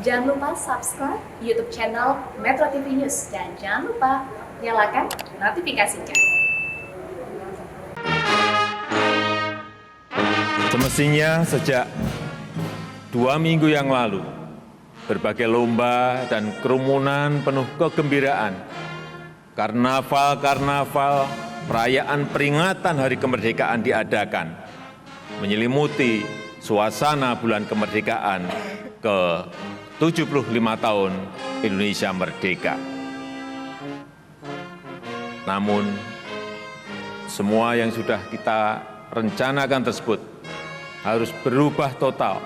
Jangan lupa subscribe YouTube channel Metro TV News dan jangan lupa nyalakan notifikasinya. Semestinya sejak 2 minggu yang lalu, berbagai lomba dan kerumunan penuh kegembiraan, karnaval-karnaval, perayaan peringatan Hari Kemerdekaan diadakan, menyelimuti suasana bulan kemerdekaan ke-75 tahun Indonesia merdeka. Namun, semua yang sudah kita rencanakan tersebut harus berubah total.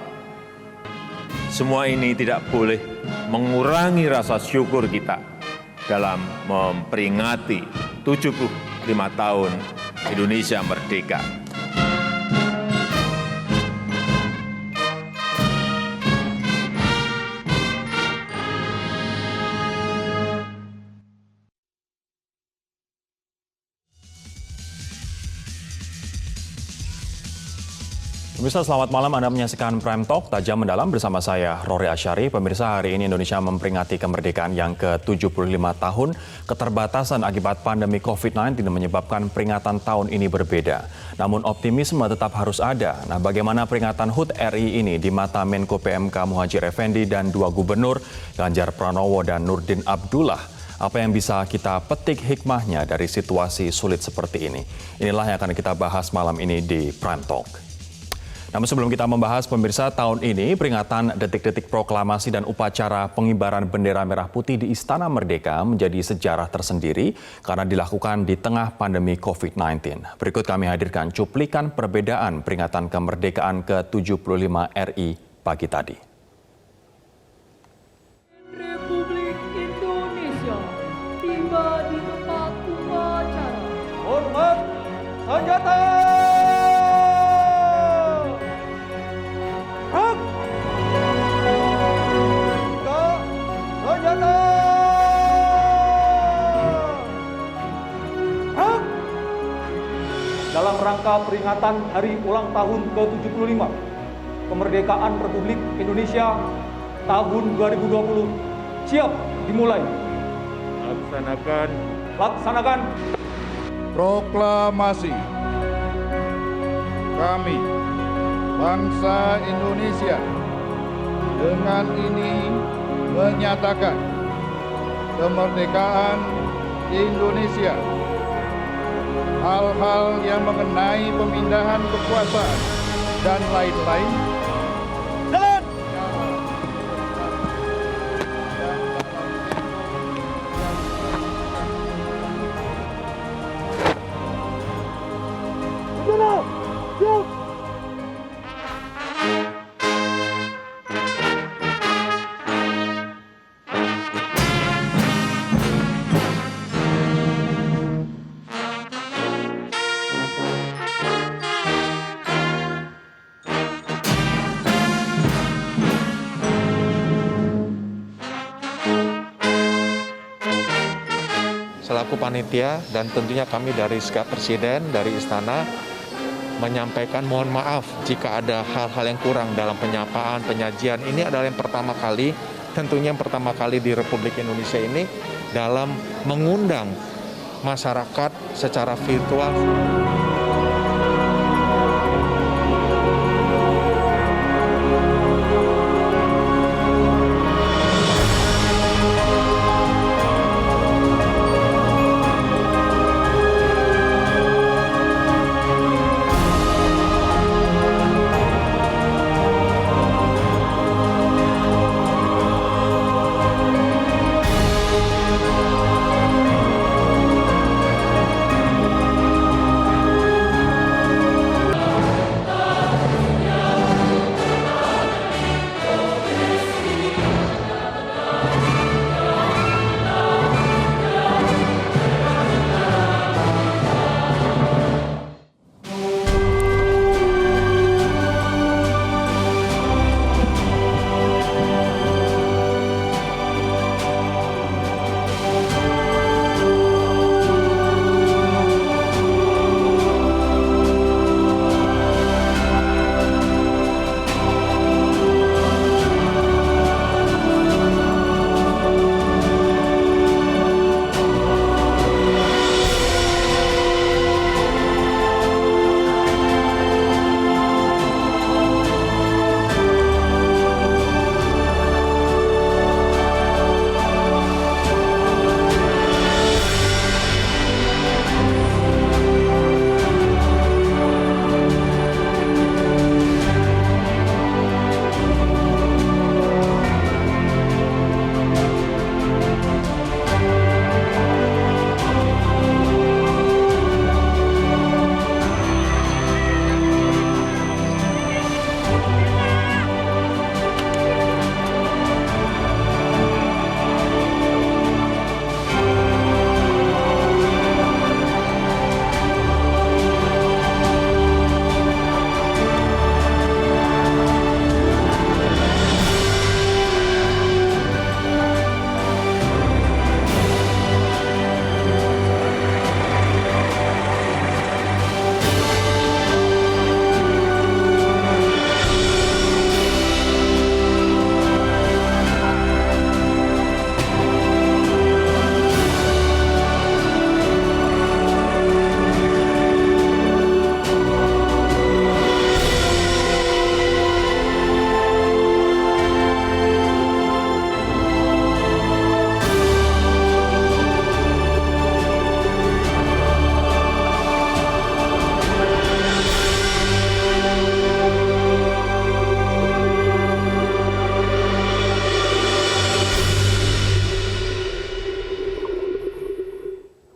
Semua ini tidak boleh mengurangi rasa syukur kita dalam memperingati 75 tahun Indonesia merdeka. Pemirsa, selamat malam. Anda menyaksikan Prime Talk Tajam Mendalam bersama saya, Rory Asyari. Pemirsa, hari ini Indonesia memperingati kemerdekaan yang ke-75 tahun. Keterbatasan akibat pandemi COVID-19 menyebabkan peringatan tahun ini berbeda. Namun optimisme tetap harus ada. Nah, bagaimana peringatan HUT RI ini di mata Menko PMK Muhadjir Effendi dan dua gubernur, Ganjar Pranowo dan Nurdin Abdullah? Apa yang bisa kita petik hikmahnya dari situasi sulit seperti ini? Inilah yang akan kita bahas malam ini di Prime Talk. Namun sebelum kita membahas, pemirsa, tahun ini peringatan detik-detik proklamasi dan upacara pengibaran bendera merah putih di Istana Merdeka menjadi sejarah tersendiri karena dilakukan di tengah pandemi COVID-19. Berikut kami hadirkan cuplikan perbedaan peringatan kemerdekaan ke-75 RI pagi tadi. Republik Indonesia tiba di tempat upacara. Hormat senjata! Dalam rangka peringatan Hari Ulang Tahun ke-75 Kemerdekaan Republik Indonesia tahun 2020 siap dimulai. Laksanakan. Proklamasi. Kami, bangsa Indonesia, dengan ini menyatakan kemerdekaan Indonesia. Hal-hal yang mengenai pemindahan kekuasaan dan lain-lain. Jalan! Jalan! Siap! Selaku panitia dan tentunya kami dari Sekap Presiden, dari Istana, menyampaikan mohon maaf jika ada hal-hal yang kurang dalam penyapaan, penyajian. Ini adalah yang pertama kali, tentunya yang pertama kali di Republik Indonesia ini dalam mengundang masyarakat secara virtual.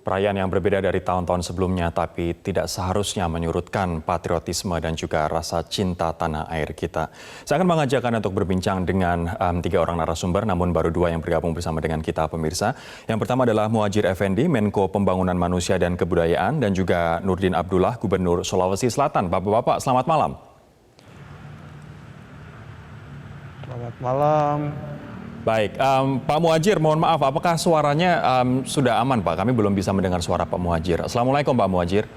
Perayaan yang berbeda dari tahun-tahun sebelumnya, tapi tidak seharusnya menyurutkan patriotisme dan juga rasa cinta tanah air kita. Saya akan mengajak Anda untuk berbincang dengan 3 orang narasumber, namun baru 2 yang bergabung bersama dengan kita, pemirsa. Yang pertama adalah Muhadjir Effendi, Menko Pembangunan Manusia dan Kebudayaan, dan juga Nurdin Abdullah, Gubernur Sulawesi Selatan. Bapak-bapak, selamat malam. Selamat malam. Baik, Pak Muhadjir, mohon maaf, apakah suaranya sudah aman, Pak? Kami belum bisa mendengar suara Pak Muhadjir. Assalamualaikum, Pak Muhadjir.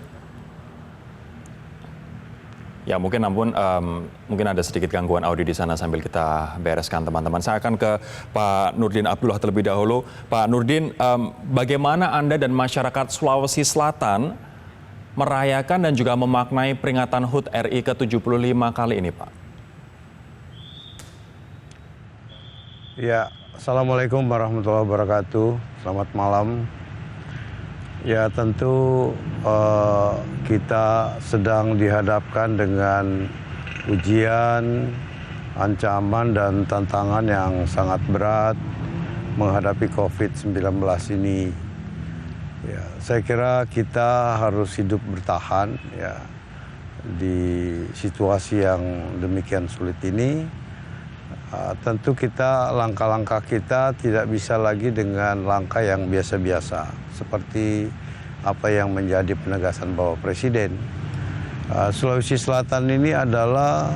Ya, mungkin ada sedikit gangguan audio di sana sambil kita bereskan, teman-teman. Saya akan ke Pak Nurdin Abdullah terlebih dahulu. Pak Nurdin, bagaimana Anda dan masyarakat Sulawesi Selatan merayakan dan juga memaknai peringatan HUT RI ke-75 kali ini, Pak? Ya, Assalamualaikum warahmatullahi wabarakatuh. Selamat malam. Ya, tentu kita sedang dihadapkan dengan ujian, ancaman dan tantangan yang sangat berat menghadapi COVID-19 ini. Ya, saya kira kita harus hidup bertahan ya di situasi yang demikian sulit ini. Tentu langkah-langkah kita tidak bisa lagi dengan langkah yang biasa-biasa seperti apa yang menjadi penegasan Bapak Presiden. Sulawesi Selatan ini adalah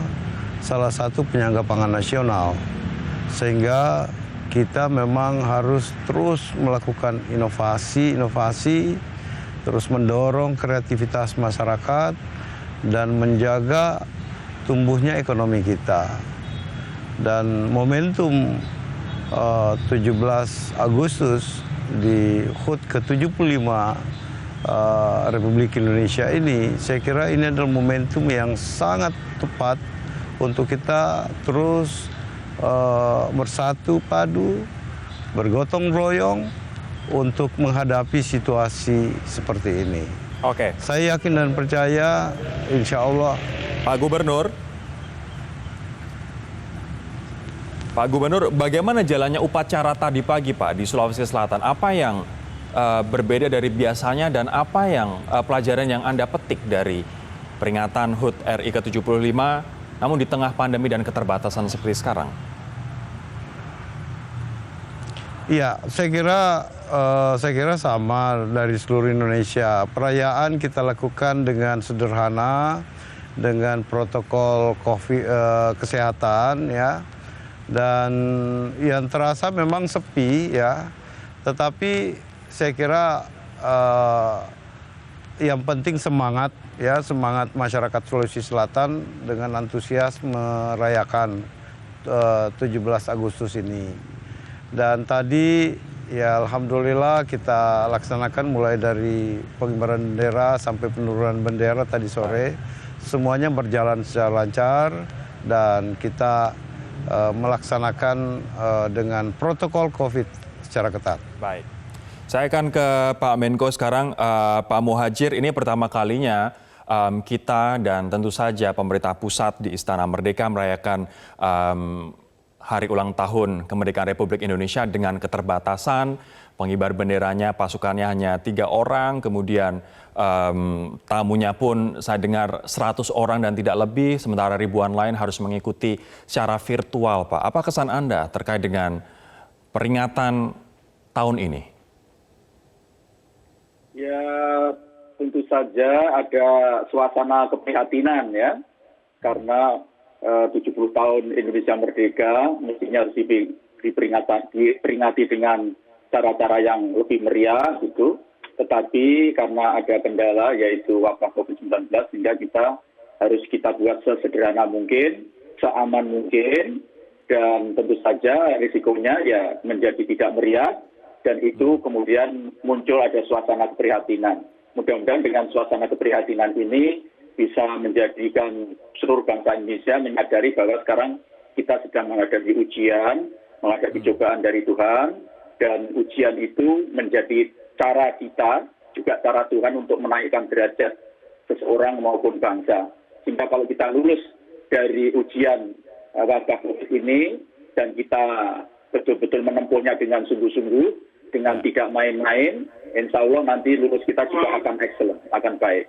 salah satu penyangga pangan nasional, sehingga kita memang harus terus melakukan inovasi, terus mendorong kreativitas masyarakat dan menjaga tumbuhnya ekonomi kita. Dan momentum 17 Agustus di HUT ke-75 Republik Indonesia ini, saya kira ini adalah momentum yang sangat tepat untuk kita terus bersatu padu, bergotong royong untuk menghadapi situasi seperti ini. Oke. Saya yakin dan percaya, insya Allah. Pak Gubernur, bagaimana jalannya upacara tadi pagi, Pak, di Sulawesi Selatan? Apa yang berbeda dari biasanya dan apa yang pelajaran yang Anda petik dari peringatan HUT RI ke-75, namun di tengah pandemi dan keterbatasan seperti sekarang? Iya, saya kira sama dari seluruh Indonesia. Perayaan kita lakukan dengan sederhana, dengan protokol kesehatan, ya. Dan yang terasa memang sepi ya, tetapi saya kira yang penting semangat masyarakat Sulawesi Selatan dengan antusias merayakan 17 Agustus ini. Dan tadi ya alhamdulillah kita laksanakan mulai dari pengibaran bendera sampai penurunan bendera tadi sore, semuanya berjalan secara lancar dan kita melaksanakan dengan protokol COVID secara ketat. Baik. Saya akan ke Pak Menko sekarang. Pak Muhadjir, ini pertama kalinya kita dan tentu saja pemerintah pusat di Istana Merdeka merayakan hari ulang tahun kemerdekaan Republik Indonesia dengan keterbatasan. Pengibar benderanya, pasukannya hanya 3 orang, kemudian tamunya pun saya dengar 100 orang dan tidak lebih, sementara ribuan lain harus mengikuti secara virtual, Pak. Apa kesan Anda terkait dengan peringatan tahun ini? Ya, tentu saja ada suasana keprihatinan ya, karena 70 tahun Indonesia Merdeka mestinya harus diperingati dengan cara-cara yang lebih meriah gitu, tetapi karena ada kendala yaitu wabah COVID-19 sehingga harus kita buat sesederhana mungkin, seaman mungkin, dan tentu saja risikonya ya menjadi tidak meriah dan itu kemudian muncul ada suasana keprihatinan. Mudah-mudahan dengan suasana keprihatinan ini bisa menjadikan seluruh bangsa Indonesia menyadari bahwa sekarang kita sedang menghadapi ujian, menghadapi cobaan dari Tuhan. Dan ujian itu menjadi cara kita, juga cara Tuhan untuk menaikkan derajat seseorang maupun bangsa. Sehingga kalau kita lulus dari ujian wabah COVID ini, dan kita betul-betul menempuhnya dengan sungguh-sungguh, dengan tidak main-main, insya Allah nanti lulus kita juga akan excellent, akan baik.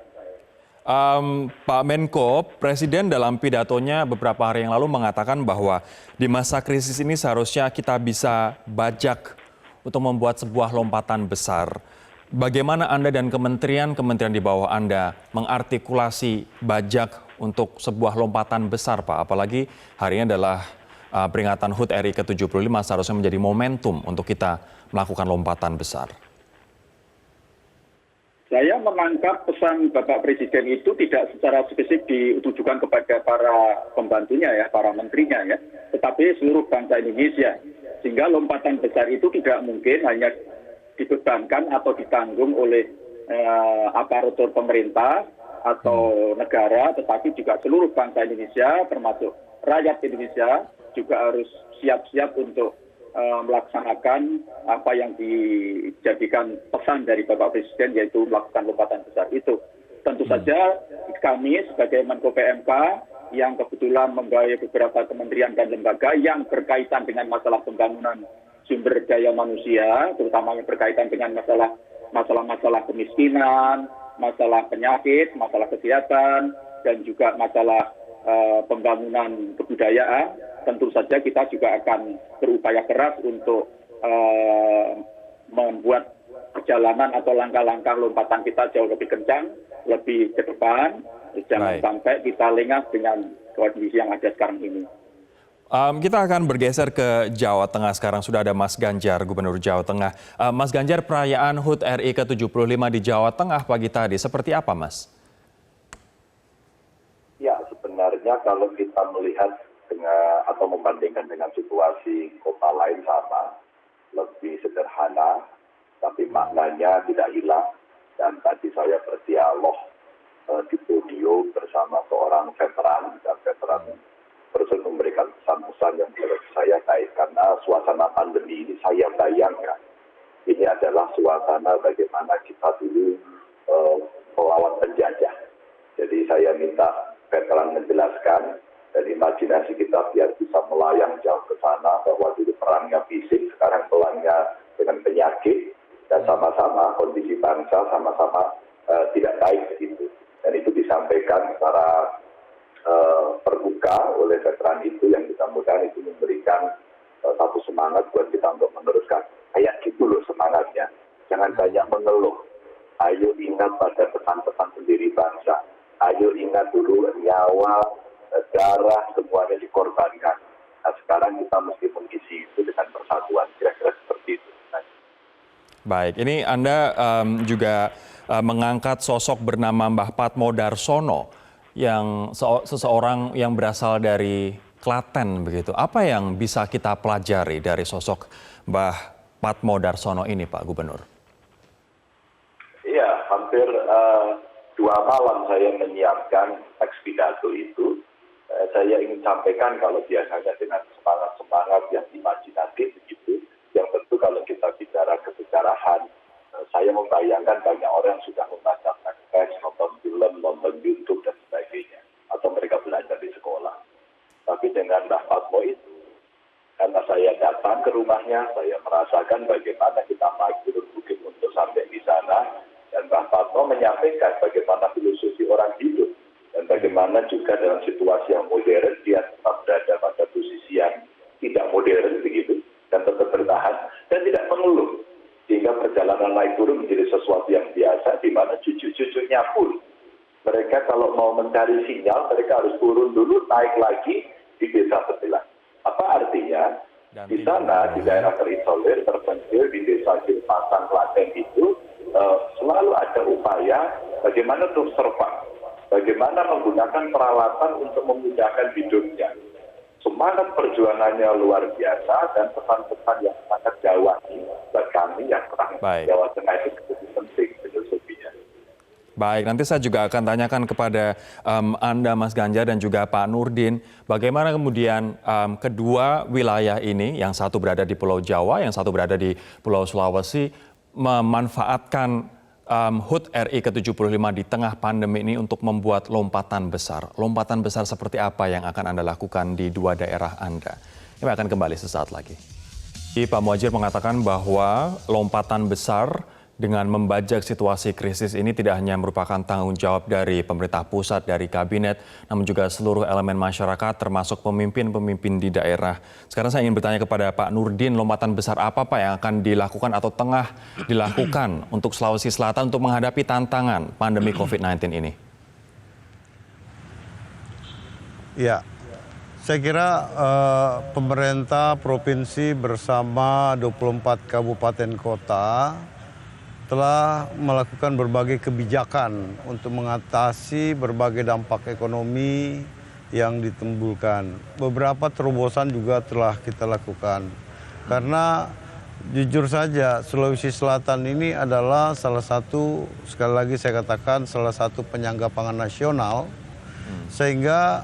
Pak Menko, Presiden dalam pidatonya beberapa hari yang lalu mengatakan bahwa di masa krisis ini seharusnya kita bisa bajak untuk membuat sebuah lompatan besar. Bagaimana Anda dan kementerian di bawah Anda mengartikulasi bajak untuk sebuah lompatan besar, Pak? Apalagi hari ini adalah peringatan HUT RI ke-75, seharusnya menjadi momentum untuk kita melakukan lompatan besar. Saya menangkap pesan Bapak Presiden itu tidak secara spesifik ditujukan kepada para pembantunya ya, para menterinya ya, tetapi seluruh bangsa Indonesia. Sehingga lompatan besar itu tidak mungkin hanya dibebankan atau ditanggung oleh aparatur pemerintah atau negara, tetapi juga seluruh bangsa Indonesia termasuk rakyat Indonesia juga harus siap-siap untuk melaksanakan apa yang dijadikan pesan dari Bapak Presiden, yaitu melakukan lompatan besar itu. Tentu saja kami sebagai Menko PMK yang kebetulan membawa beberapa kementerian dan lembaga yang berkaitan dengan masalah pembangunan sumber daya manusia, terutama yang berkaitan dengan masalah kemiskinan, masalah penyakit, masalah kesehatan, dan juga masalah pembangunan kebudayaan. Tentu saja kita juga akan berupaya keras untuk membuat perjalanan atau langkah-langkah lompatan kita jauh lebih kencang, lebih ke depan. Jangan sampai kita lengah dengan kondisi yang ada sekarang ini. Kita akan bergeser ke Jawa Tengah sekarang. Sudah ada Mas Ganjar, Gubernur Jawa Tengah. Mas Ganjar, perayaan HUT RI ke-75 di Jawa Tengah pagi tadi, seperti apa, Mas? Ya, sebenarnya kalau kita melihat atau membandingkan dengan situasi kota lain sama, lebih sederhana, tapi maknanya tidak hilang. Dan tadi saya berdialog di podium bersama seorang veteran, dan veteran terus memberikan pesan-pesan yang saya kait, karena suasana pandemi ini saya bayangkan ini adalah suasana bagaimana kita dulu melawan penjajah. Jadi saya minta veteran menjelaskan, dan imajinasi kita biar bisa melayang jauh ke sana, bahwa dulu perangnya fisik, sekarang perangnya dengan penyakit, dan sama-sama kondisi bangsa sama-sama tidak baik begitu. Dan itu disampaikan secara terbuka oleh veteran itu, yang mudah-mudahan itu memberikan satu semangat buat kita untuk meneruskan. Kayak gitu loh semangatnya. Jangan banyak mengeluh. Ayo ingat pada pesan-pesan pendiri bangsa. Ayo ingat dulu nyawa, darah, semuanya dikorbankan. Nah, sekarang kita mesti mengisi itu dengan persatuan. Kira-kira seperti itu. Baik, ini Anda juga mengangkat sosok bernama Mbah Patmo Darsono, yang seseorang yang berasal dari Klaten begitu. Apa yang bisa kita pelajari dari sosok Mbah Patmo Darsono ini, Pak Gubernur? Iya, hampir 2 malam saya menyiapkan teks pidato itu. Saya ingin sampaikan kalau biasanya dengan semangat-semangat yang imajinatif begitu, yang tentu kalau kita bicara kesejarahan, saya membayangkan banyak orang sudah membaca teks, nonton film, nonton YouTube dan sebagainya, atau mereka belajar di sekolah. Tapi dengan Mbah Patmo itu, karena saya datang ke rumahnya, saya merasakan bagaimana kita naik turun bukit untuk sampai di sana, dan Mbah Patmo menyampaikan bagaimana filosofi orang hidup, dan bagaimana juga dalam situasi yang modern dia tetap berada pada posisi yang tidak modern begitu, dan tetap bertahan dan tidak mengeluh, sehingga perjalanan naik turun menjadi sesuatu yang biasa, di mana cucu-cucunya pun mereka kalau mau mencari sinyal mereka harus turun dulu, naik lagi di desa sebelah. Apa artinya? Di sana, di daerah terisolir, terpencil, di desa Cilpasang, Klaten itu selalu ada upaya bagaimana untuk survive, bagaimana menggunakan peralatan untuk memudahkan hidupnya. Semangat perjuangannya luar biasa, dan pesan-pesan yang sangat jawani buat kami yang orang Jawa Tengah itu cukup penting filosofinya. Baik, nanti saya juga akan tanyakan kepada Anda, Mas Ganjar, dan juga Pak Nurdin, bagaimana kemudian kedua wilayah ini, yang satu berada di Pulau Jawa, yang satu berada di Pulau Sulawesi, memanfaatkan HUT RI ke-75 di tengah pandemi ini untuk membuat lompatan besar. Lompatan besar seperti apa yang akan Anda lakukan di dua daerah Anda? Kami akan kembali sesaat lagi. Pak Muhadjir mengatakan bahwa lompatan besar dengan membajak situasi krisis ini tidak hanya merupakan tanggung jawab dari pemerintah pusat, dari kabinet, namun juga seluruh elemen masyarakat termasuk pemimpin-pemimpin di daerah. Sekarang saya ingin bertanya kepada Pak Nurdin, lompatan besar apa Pak yang akan dilakukan atau tengah dilakukan untuk Sulawesi Selatan untuk menghadapi tantangan pandemi COVID-19 ini? Ya, saya kira pemerintah provinsi bersama 24 kabupaten kota telah melakukan berbagai kebijakan untuk mengatasi berbagai dampak ekonomi yang ditimbulkan. Beberapa terobosan juga telah kita lakukan. Karena jujur saja Sulawesi Selatan ini adalah salah satu, sekali lagi saya katakan, salah satu penyangga pangan nasional. Sehingga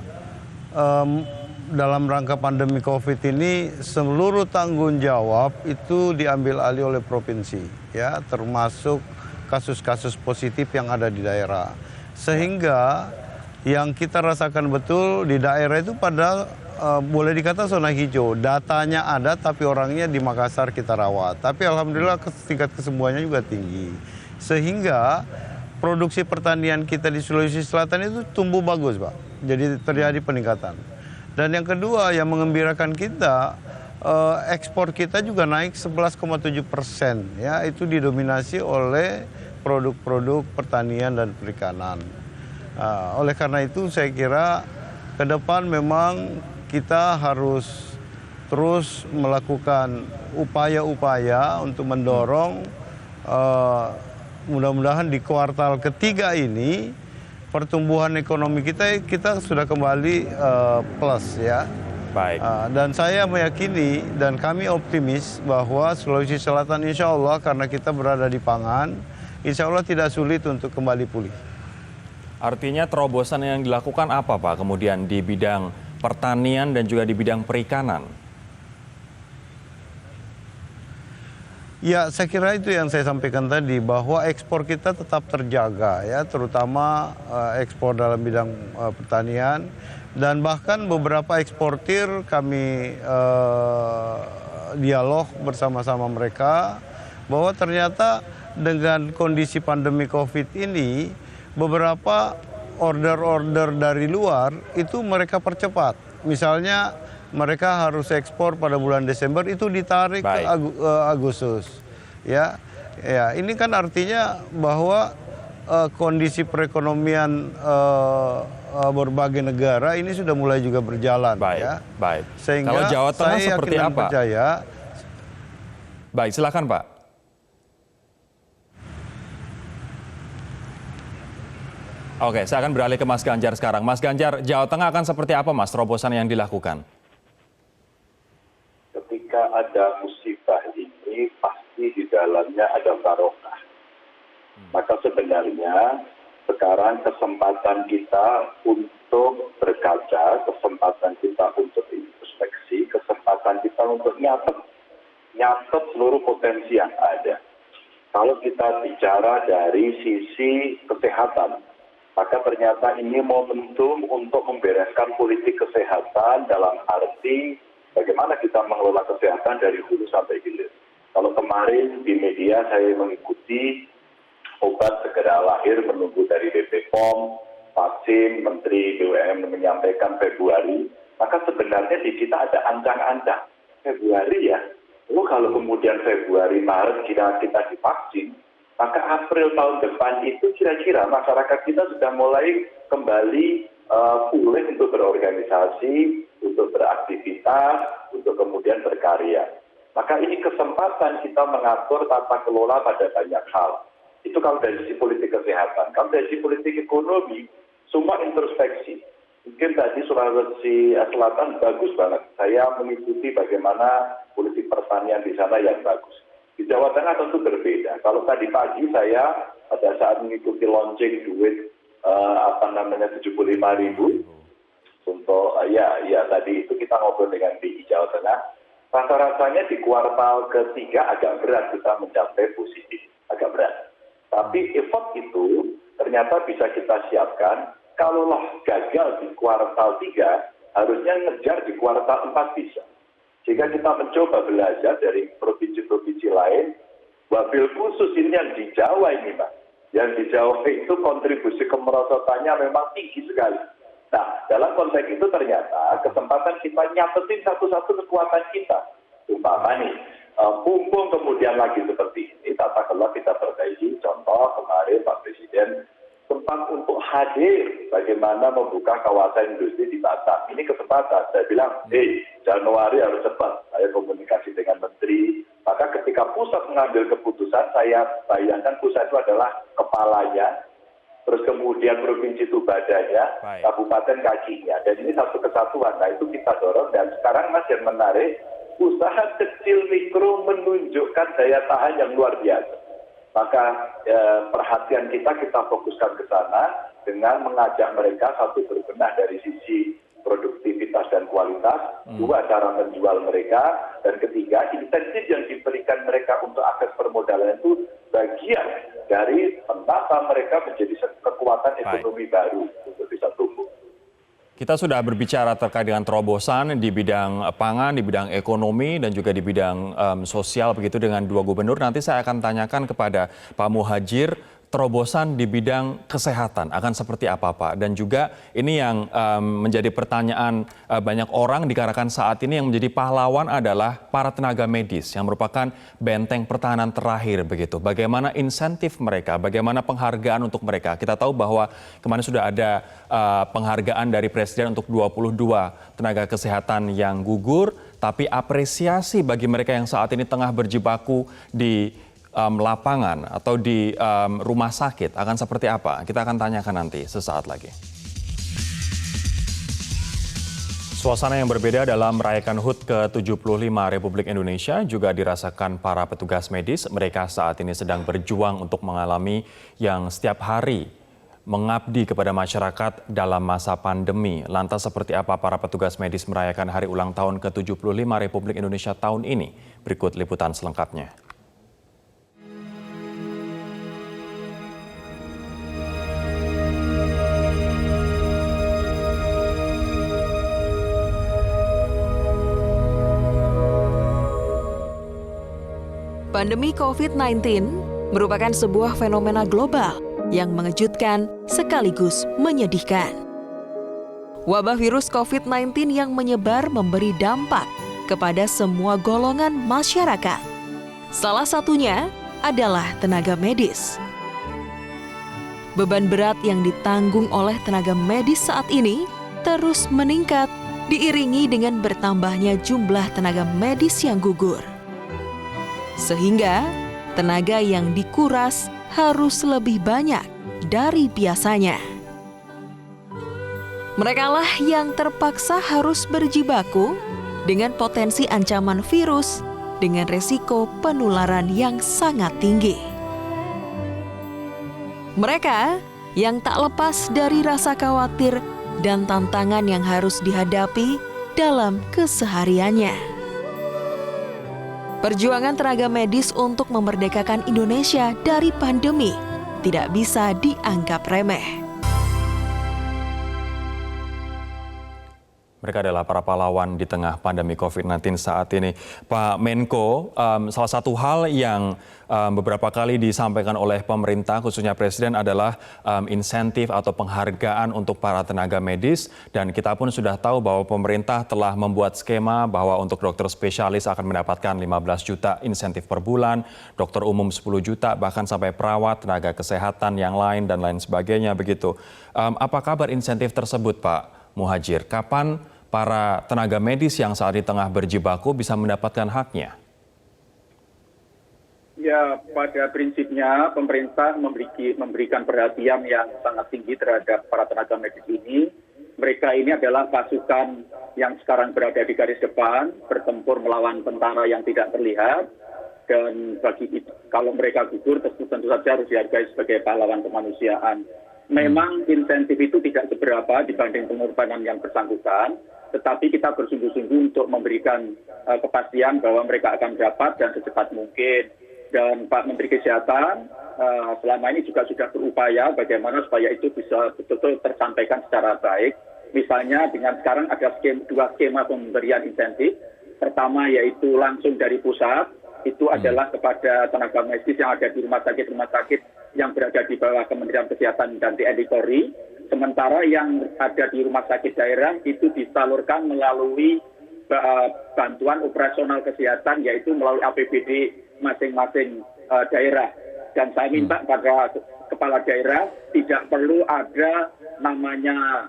dalam rangka pandemi COVID ini seluruh tanggung jawab itu diambil alih oleh provinsi, ya, termasuk kasus-kasus positif yang ada di daerah. Sehingga yang kita rasakan betul di daerah itu pada boleh dikata zona hijau. Datanya ada tapi orangnya di Makassar kita rawat. Tapi alhamdulillah tingkat kesembuhannya juga tinggi. Sehingga produksi pertanian kita di Sulawesi Selatan itu tumbuh bagus, Pak. Jadi terjadi peningkatan. Dan yang kedua yang mengembirakan kita, ekspor kita juga naik 11,7%. Ya, itu didominasi oleh produk-produk pertanian dan perikanan. Oleh karena itu saya kira ke depan memang kita harus terus melakukan upaya-upaya untuk mendorong mudah-mudahan di kuartal ketiga ini pertumbuhan ekonomi kita sudah kembali plus, ya. Baik. Dan saya meyakini dan kami optimis bahwa Sulawesi Selatan insya Allah karena kita berada di pangan, insya Allah tidak sulit untuk kembali pulih. Artinya terobosan yang dilakukan apa Pak kemudian di bidang pertanian dan juga di bidang perikanan? Ya, saya kira itu yang saya sampaikan tadi, bahwa ekspor kita tetap terjaga, ya, terutama ekspor dalam bidang pertanian, dan bahkan beberapa eksportir kami dialog bersama-sama mereka bahwa ternyata dengan kondisi pandemi COVID ini beberapa order-order dari luar itu mereka percepat. Misalnya mereka harus ekspor pada bulan Desember, itu ditarik ke Agustus. Ya, ini kan artinya bahwa kondisi perekonomian berbagai negara ini sudah mulai juga berjalan. Ya. Baik. Sehingga kalau Jawa Tengah saya seperti yakin dan apa? Percaya. Baik, silakan Pak. Oke, saya akan beralih ke Mas Ganjar sekarang. Mas Ganjar, Jawa Tengah akan seperti apa Mas terobosan yang dilakukan? Ketika ada musibah ini pasti di dalamnya ada barokah. Maka sebenarnya sekarang kesempatan kita untuk berkaca, kesempatan kita untuk introspeksi, kesempatan kita untuk nyatet seluruh potensi yang ada. Kalau kita bicara dari sisi kesehatan, maka ternyata ini momentum untuk membereskan politik kesehatan dalam arti bagaimana kita mengelola kesehatan dari hulu sampai hilir. Kalau kemarin di media saya mengikuti obat segera lahir menunggu dari BPOM, vaksin, Menteri BUMN menyampaikan Februari, maka sebenarnya di kita ada ancang-ancang. Februari ya, lalu kalau kemudian Februari, Maret kita divaksin, maka April tahun depan itu kira-kira masyarakat kita sudah mulai kembali pulih untuk berorganisasi, untuk beraktivitas, untuk kemudian berkarya. Maka ini kesempatan kita mengatur tata kelola pada banyak hal. Itu kalau dari sisi politik kesehatan. Kalau dari sisi politik ekonomi, semua introspeksi. Mungkin tadi Sulawesi Selatan bagus banget. Saya mengikuti bagaimana politik pertanian di sana yang bagus. Di Jawa Tengah tentu berbeda. Kalau tadi pagi saya pada saat mengikuti launching duit 75.000 untuk ya tadi itu kita ngobrol dengan BI Jawa Tengah. Rasa-rasanya di kuartal ketiga agak berat kita mencapai positif, agak berat. Tapi effort itu ternyata bisa kita siapkan. Kalaulah gagal di kuartal 3, harusnya ngejar di kuartal 4 bisa. Sehingga kita mencoba belajar dari provinsi-provinsi lain, wabil khusus ini yang di Jawa ini, Pak. Yang di Jawa itu kontribusi kemerosotannya memang tinggi sekali. Nah, dalam konteks itu ternyata kesempatan kita nyatetin satu-satu kekuatan kita. Umpama nih, mumpung kemudian lagi seperti ini, tata kelola kita perbaiki. Contoh kemarin Pak Presiden sempat untuk hadir bagaimana membuka kawasan industri di Batam. Ini kesempatan. Saya bilang, Januari harus cepat. Saya komunikasi dengan Menteri. Maka ketika pusat mengambil keputusan, saya bayangkan pusat itu adalah kepalanya, terus kemudian provinsi itu badannya, kabupaten kakinya. Dan ini satu kesatuan. Nah itu kita dorong. Dan sekarang Mas yang menarik, usaha kecil mikro menunjukkan daya tahan yang luar biasa. Maka perhatian kita fokuskan ke sana dengan mengajak mereka satu berbenah dari sisi produktivitas dan kualitas, dua cara menjual mereka, dan ketiga insentif yang diberikan mereka untuk akses permodalan itu bagian dari menata mereka menjadi kekuatan ekonomi baru untuk bisa tumbuh. Kita sudah berbicara terkait dengan terobosan di bidang pangan, di bidang ekonomi, dan juga di bidang sosial begitu dengan dua gubernur. Nanti saya akan tanyakan kepada Pak Muhadjir, terobosan di bidang kesehatan akan seperti apa, Pak? Dan juga ini yang menjadi pertanyaan banyak orang dikarenakan saat ini yang menjadi pahlawan adalah para tenaga medis yang merupakan benteng pertahanan terakhir begitu. Bagaimana insentif mereka, bagaimana penghargaan untuk mereka? Kita tahu bahwa kemarin sudah ada penghargaan dari Presiden untuk 22 tenaga kesehatan yang gugur, tapi apresiasi bagi mereka yang saat ini tengah berjibaku di lapangan atau di rumah sakit akan seperti apa? Kita akan tanyakan nanti sesaat lagi. Suasana yang berbeda dalam merayakan HUT ke-75 Republik Indonesia juga dirasakan para petugas medis. Mereka saat ini sedang berjuang untuk mengalami yang setiap hari mengabdi kepada masyarakat dalam masa pandemi. Lantas seperti apa para petugas medis merayakan hari ulang tahun ke-75 Republik Indonesia tahun ini? Berikut liputan selengkapnya. Pandemi COVID-19 merupakan sebuah fenomena global yang mengejutkan sekaligus menyedihkan. Wabah virus COVID-19 yang menyebar memberi dampak kepada semua golongan masyarakat. Salah satunya adalah tenaga medis. Beban berat yang ditanggung oleh tenaga medis saat ini terus meningkat diiringi dengan bertambahnya jumlah tenaga medis yang gugur. Sehingga tenaga yang dikuras harus lebih banyak dari biasanya. Merekalah yang terpaksa harus berjibaku dengan potensi ancaman virus dengan resiko penularan yang sangat tinggi. Mereka yang tak lepas dari rasa khawatir dan tantangan yang harus dihadapi dalam kesehariannya. Perjuangan tenaga medis untuk memerdekakan Indonesia dari pandemi tidak bisa dianggap remeh. Mereka adalah para pahlawan di tengah pandemi COVID-19 saat ini. Pak Menko, salah satu hal yang beberapa kali disampaikan oleh pemerintah, khususnya Presiden, adalah insentif atau penghargaan untuk para tenaga medis. Dan kita pun sudah tahu bahwa pemerintah telah membuat skema bahwa untuk dokter spesialis akan mendapatkan 15 juta insentif per bulan, dokter umum 10 juta, bahkan sampai perawat, tenaga kesehatan yang lain, dan lain sebagainya begitu. Apa kabar insentif tersebut, Pak Muhadjir? Kapan para tenaga medis yang saat ini tengah berjibaku bisa mendapatkan haknya? Ya, pada prinsipnya pemerintah memberikan perhatian yang sangat tinggi terhadap para tenaga medis ini. Mereka ini adalah pasukan yang sekarang berada di garis depan, bertempur melawan tentara yang tidak terlihat. Dan kalau mereka gugur, tentu saja harus dihargai sebagai pahlawan kemanusiaan. Memang insentif itu tidak seberapa dibanding pengorbanan yang bersangkutan, tetapi kita bersungguh-sungguh untuk memberikan kepastian bahwa mereka akan dapat dan secepat mungkin. Dan Pak Menteri Kesehatan selama ini juga sudah berupaya bagaimana supaya itu bisa betul-betul tersampaikan secara baik. Misalnya dengan sekarang ada dua skema pemberian insentif. Pertama yaitu langsung dari pusat, itu adalah kepada tenaga medis yang ada di rumah sakit yang berada di bawah Kementerian Kesehatan dan TNI Polri. Sementara yang ada di rumah sakit daerah itu disalurkan melalui bantuan operasional kesehatan, yaitu melalui APBD masing-masing daerah. Dan saya minta pada kepala daerah tidak perlu ada namanya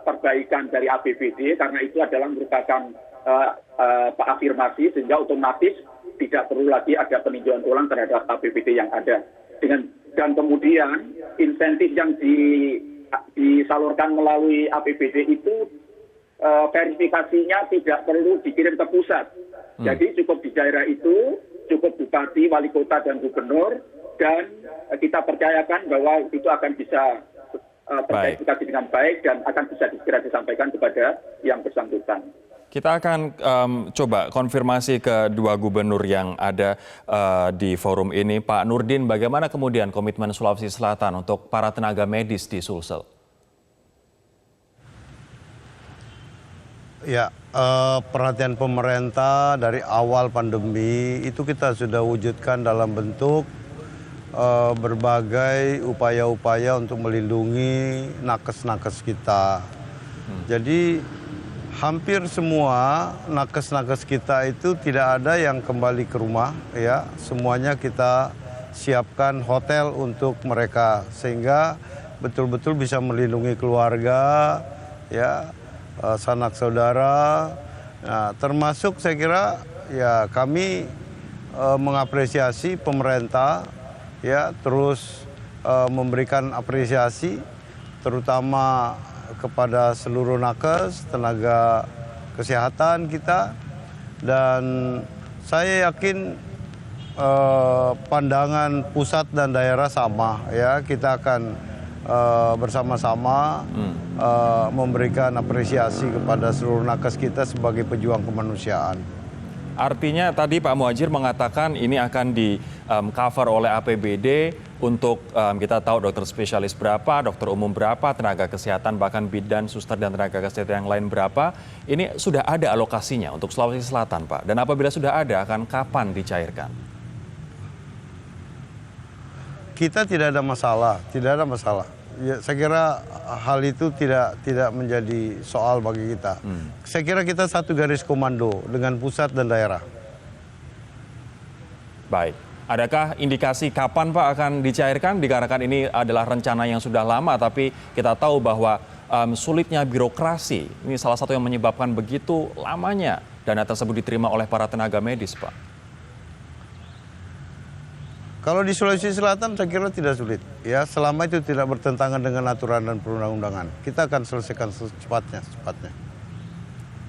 perbaikan dari APBD, karena itu adalah merupakan afirmasi, sehingga otomatis tidak perlu lagi ada peninjauan ulang terhadap APBD yang ada. Dan kemudian insentif yang disalurkan melalui APBD itu verifikasinya tidak perlu dikirim ke pusat. Jadi cukup di daerah itu, cukup bupati, wali kota, dan gubernur, dan kita percayakan bahwa itu akan bisa terverifikasi dengan baik dan akan bisa segera disampaikan kepada yang bersangkutan. Kita akan coba konfirmasi ke dua gubernur yang ada di forum ini. Pak Nurdin, bagaimana kemudian komitmen Sulawesi Selatan untuk para tenaga medis di Sulsel? Ya, perhatian pemerintah dari awal pandemi itu kita sudah wujudkan dalam bentuk berbagai upaya-upaya untuk melindungi nakes-nakes kita. Jadi hampir semua nakes-nakes kita itu tidak ada yang kembali ke rumah, ya. Semuanya kita siapkan hotel untuk mereka sehingga betul-betul bisa melindungi keluarga, ya, sanak saudara. Nah, termasuk saya kira ya kami mengapresiasi pemerintah, ya, terus memberikan apresiasi terutama kepada seluruh nakes, tenaga kesehatan kita, dan saya yakin pandangan pusat dan daerah sama, ya. Kita akan bersama-sama memberikan apresiasi kepada seluruh nakes kita sebagai pejuang kemanusiaan. Artinya tadi Pak Muhadjir mengatakan ini akan di cover oleh APBD untuk kita tahu dokter spesialis berapa, dokter umum berapa, tenaga kesehatan bahkan bidan, suster dan tenaga kesehatan yang lain berapa. Ini sudah ada alokasinya untuk Sulawesi Selatan, Pak. Dan apabila sudah ada, akan kapan dicairkan? Kita tidak ada masalah, Ya, saya kira hal itu tidak menjadi soal bagi kita. Saya kira kita satu garis komando dengan pusat dan daerah. Baik. Adakah indikasi kapan Pak akan dicairkan? Dikarenakan ini adalah rencana yang sudah lama, tapi kita tahu bahwa sulitnya birokrasi. Ini salah satu yang menyebabkan begitu lamanya dana tersebut diterima oleh para tenaga medis, Pak. Kalau di Sulawesi Selatan saya kira tidak sulit, ya, selama itu tidak bertentangan dengan aturan dan perundang-undangan. Kita akan selesaikan secepatnya.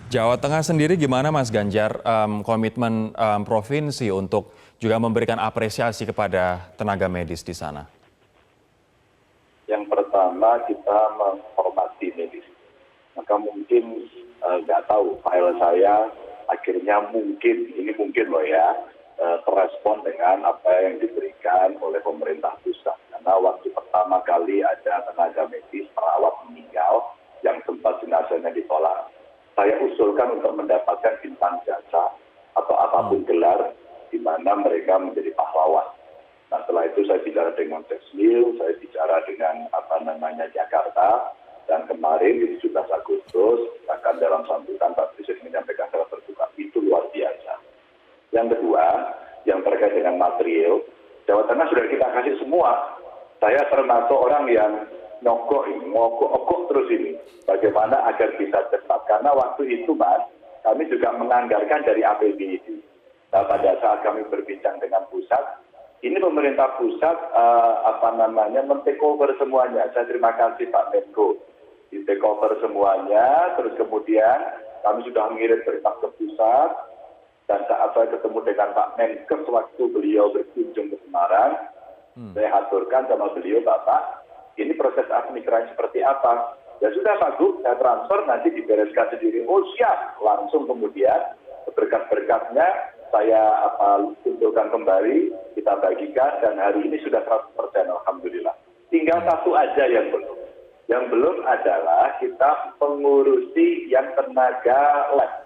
Jawa Tengah sendiri gimana Mas Ganjar, komitmen provinsi untuk juga memberikan apresiasi kepada tenaga medis di sana? Yang pertama kita menghormati medis. Maka mungkin nggak tahu file saya akhirnya mungkin loh ya, terrespon dengan apa yang diberikan oleh pemerintah pusat. Karena waktu pertama kali ada tenaga medis perawat meninggal yang sempat jenazahnya ditolak, saya usulkan untuk mendapatkan bintang jasa atau apapun gelar di mana mereka menjadi pahlawan. Nah, setelah itu saya bicara dengan Teksmil, saya bicara dengan Jakarta, dan kemarin di 17 Agustus akan dalam sambutan Pak Presiden menyampaikan secara terbuka, itu luar biasa. Yang kedua, yang terkait dengan material, Jawa Tengah sudah kita kasih semua. Saya termasuk orang yang ngokok terus ini. Bagaimana agar bisa cepat. Karena waktu itu, Mas, kami juga menganggarkan dari APBD. Nah, pada saat kami berbincang dengan pusat, ini pemerintah pusat men-take over semuanya. Saya terima kasih Pak Menko. Di-take over semuanya, terus kemudian kami sudah mengirim berita ke pusat. Dan saat saya ketemu dengan Pak Menkes waktu beliau berkunjung ke Semarang, saya aturkan sama beliau, Bapak, ini proses administrasi seperti apa? Ya sudah Pak Gub, saya transfer nanti dibereskan sendiri. Oh siap, langsung kemudian berkas-berkasnya saya kumpulkan kembali, kita bagikan, dan hari ini sudah 100%, alhamdulillah. Tinggal satu aja yang belum. Yang belum adalah kita mengurusi yang tenaga lab.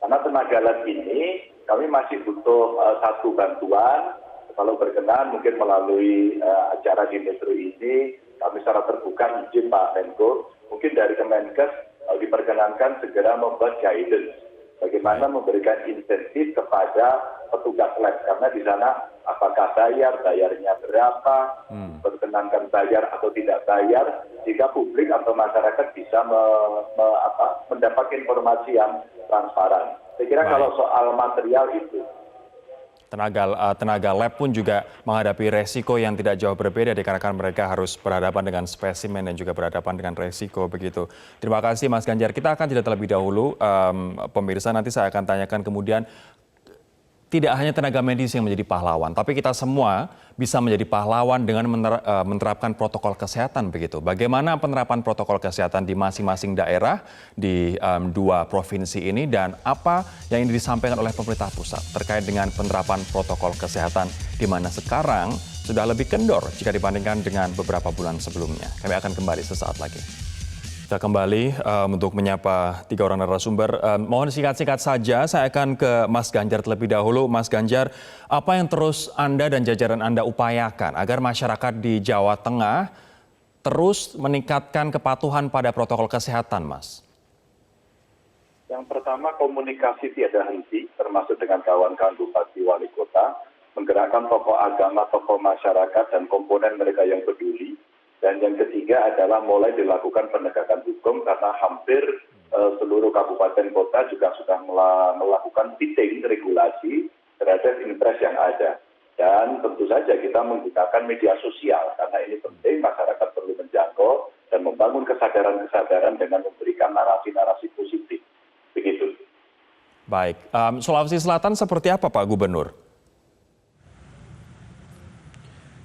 Karena tenaga lab ini kami masih butuh satu bantuan. Kalau berkenan mungkin melalui acara di Metro ini kami secara terbuka izin Pak Menko, mungkin dari Kemenkes diperkenankan segera membuat guidance bagaimana memberikan insentif kepada petugas lab, karena di sana apakah bayarnya berapa, berkenankan bayar atau tidak bayar, sehingga publik atau masyarakat bisa mendapat informasi yang transparan. Saya kira kalau soal material itu. Tenaga lab pun juga menghadapi resiko yang tidak jauh berbeda dikarenakan mereka harus berhadapan dengan spesimen dan juga berhadapan dengan resiko begitu. Terima kasih Mas Ganjar. Kita akan jeda terlebih dahulu, pemirsa, nanti saya akan tanyakan kemudian tidak hanya tenaga medis yang menjadi pahlawan, tapi kita semua bisa menjadi pahlawan dengan menerapkan protokol kesehatan begitu. Bagaimana penerapan protokol kesehatan di masing-masing daerah di 2 provinsi ini dan apa yang ingin disampaikan oleh pemerintah pusat terkait dengan penerapan protokol kesehatan di mana sekarang sudah lebih kendor jika dibandingkan dengan beberapa bulan sebelumnya. Kami akan kembali sesaat lagi. Kita kembali untuk menyapa 3 orang narasumber. Mohon singkat-singkat saja, saya akan ke Mas Ganjar terlebih dahulu. Mas Ganjar, apa yang terus Anda dan jajaran Anda upayakan agar masyarakat di Jawa Tengah terus meningkatkan kepatuhan pada protokol kesehatan, Mas? Yang pertama, komunikasi tiada henti, termasuk dengan kawan-kawan bupati wali kota, menggerakkan tokoh agama, tokoh masyarakat, dan komponen mereka yang peduli. Dan yang ketiga adalah mulai dilakukan penegakan hukum karena hampir seluruh kabupaten kota juga sudah melakukan fitting regulasi terhadap impres yang ada. Dan tentu saja kita menggunakan media sosial karena ini penting, masyarakat perlu menjangkau dan membangun kesadaran-kesadaran dengan memberikan narasi-narasi positif. Begitu. Baik, Sulawesi Selatan seperti apa Pak Gubernur?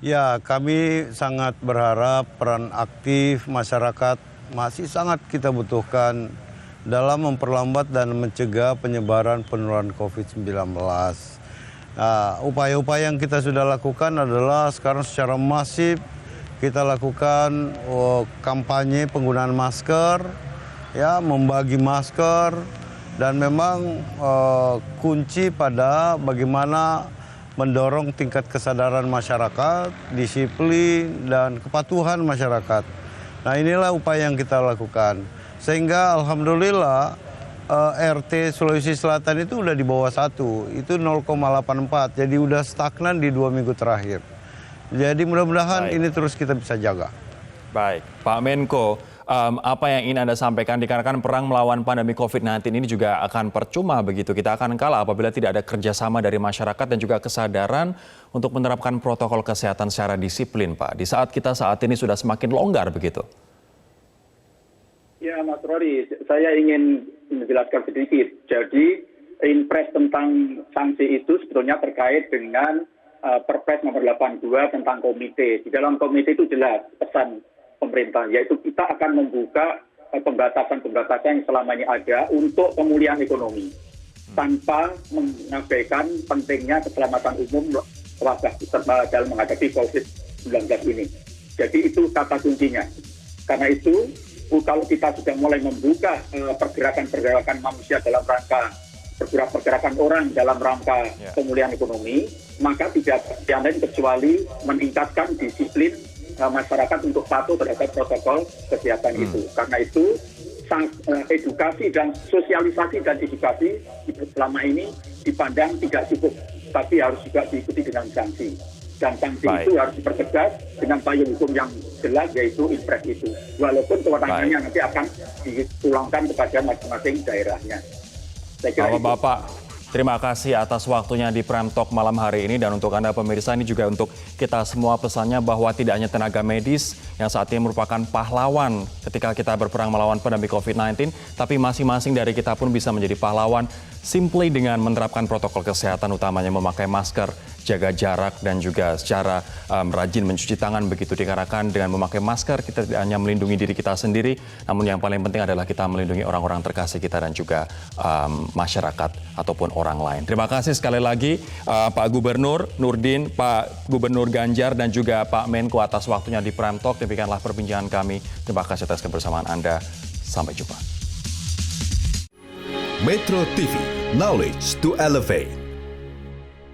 Ya, kami sangat berharap peran aktif masyarakat masih sangat kita butuhkan dalam memperlambat dan mencegah penyebaran penularan COVID-19. Nah, upaya-upaya yang kita sudah lakukan adalah sekarang secara masif kita lakukan kampanye penggunaan masker, ya, membagi masker, dan memang kunci pada bagaimana mendorong tingkat kesadaran masyarakat, disiplin, dan kepatuhan masyarakat. Nah, inilah upaya yang kita lakukan. Sehingga alhamdulillah RT Sulawesi Selatan itu udah di bawah 1, itu 0,84. Jadi udah stagnan di 2 minggu terakhir. Jadi mudah-mudahan ini terus kita bisa jaga. Baik, Pak Menko, apa yang ingin Anda sampaikan dikarenakan perang melawan pandemi COVID-19 ini juga akan percuma begitu. Kita akan kalah apabila tidak ada kerjasama dari masyarakat dan juga kesadaran untuk menerapkan protokol kesehatan secara disiplin, Pak. Di saat kita saat ini sudah semakin longgar begitu. Ya, Mas Rory, saya ingin menjelaskan sedikit. Jadi, impres tentang sanksi itu sebetulnya terkait dengan Perpres nomor 82 tentang komite. Di dalam komite itu jelas pesan pemerintah, yaitu kita akan membuka pembatasan-pembatasan yang selama ini ada untuk pemulihan ekonomi tanpa mengabaikan pentingnya keselamatan umum dalam menghadapi COVID-19 ini. Jadi itu kata kuncinya. Karena itu kalau kita sudah mulai membuka pergerakan-pergerakan manusia dalam rangka pergerakan orang dalam rangka pemulihan ekonomi, maka tidak yang lain kecuali meningkatkan disiplin masyarakat untuk patuh terhadap protokol kesehatan itu. Karena itu edukasi dan sosialisasi dan edukasi selama ini dipandang tidak cukup, tapi harus juga diikuti dengan sanksi. Dan sanksi itu harus dipertegas dengan payung hukum yang jelas, yaitu impres itu. Walaupun kewenangannya nanti akan dipulangkan kepada masing-masing daerahnya. Bapak-bapak, terima kasih atas waktunya di Prime Talk malam hari ini, dan untuk Anda pemirsa ini juga untuk kita semua pesannya bahwa tidak hanya tenaga medis yang saat ini merupakan pahlawan ketika kita berperang melawan pandemi COVID-19, tapi masing-masing dari kita pun bisa menjadi pahlawan simply dengan menerapkan protokol kesehatan, utamanya memakai masker, jaga jarak, dan juga secara rajin mencuci tangan begitu. Dikarenakan dengan memakai masker kita tidak hanya melindungi diri kita sendiri, namun yang paling penting adalah kita melindungi orang-orang terkasih kita dan juga masyarakat ataupun orang lain. Terima kasih sekali lagi Pak Gubernur Nurdin, Pak Gubernur Ganjar, dan juga Pak Menko atas waktunya di Prime Talk. Demikianlah perbincangan kami. Terima kasih atas kebersamaan Anda. Sampai jumpa. Metro TV, Knowledge to elevate.